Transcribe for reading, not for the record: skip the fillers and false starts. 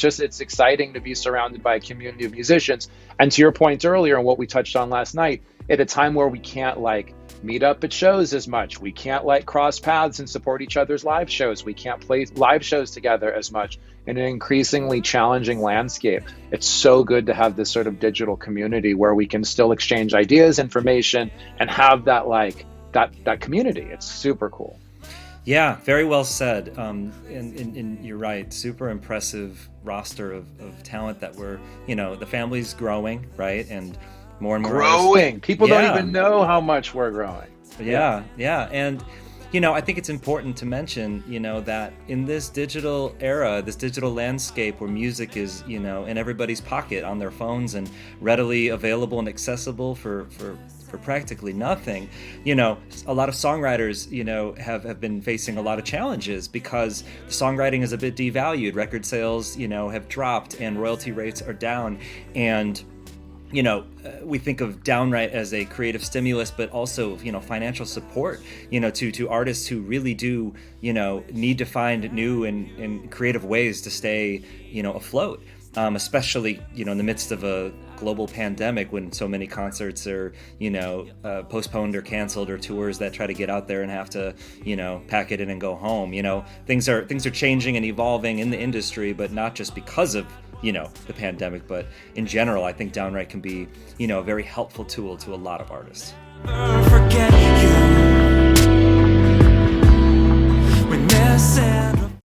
it's exciting to be surrounded by a community of musicians. And to your point earlier, and what we touched on last night, at a time where we can't like meet up at shows as much, we can't like cross paths and support each other's live shows, we can't play live shows together as much in an increasingly challenging landscape. It's so good to have this sort of digital community where we can still exchange ideas, information, and have that like that community. It's super cool. Yeah, very well said. And you're right. Super impressive roster of talent that we're, the family's growing, right? And more growing. Artists. People don't even know how much we're growing. Yeah. And, I think it's important to mention, that in this digital era, this digital landscape where music is, in everybody's pocket on their phones and readily available and accessible for practically nothing, a lot of songwriters, have been facing a lot of challenges because the songwriting is a bit devalued. Record sales, have dropped and royalty rates are down. And we think of Downwrite as a creative stimulus, but also, financial support, to artists who really do, need to find new and creative ways to stay, afloat, especially, in the midst of a global pandemic when so many concerts are, postponed or canceled, or tours that try to get out there and have to, pack it in and go home. Things are changing and evolving in the industry, but not just because of the pandemic, but in general, I think Downwrite can be, a very helpful tool to a lot of artists. Forget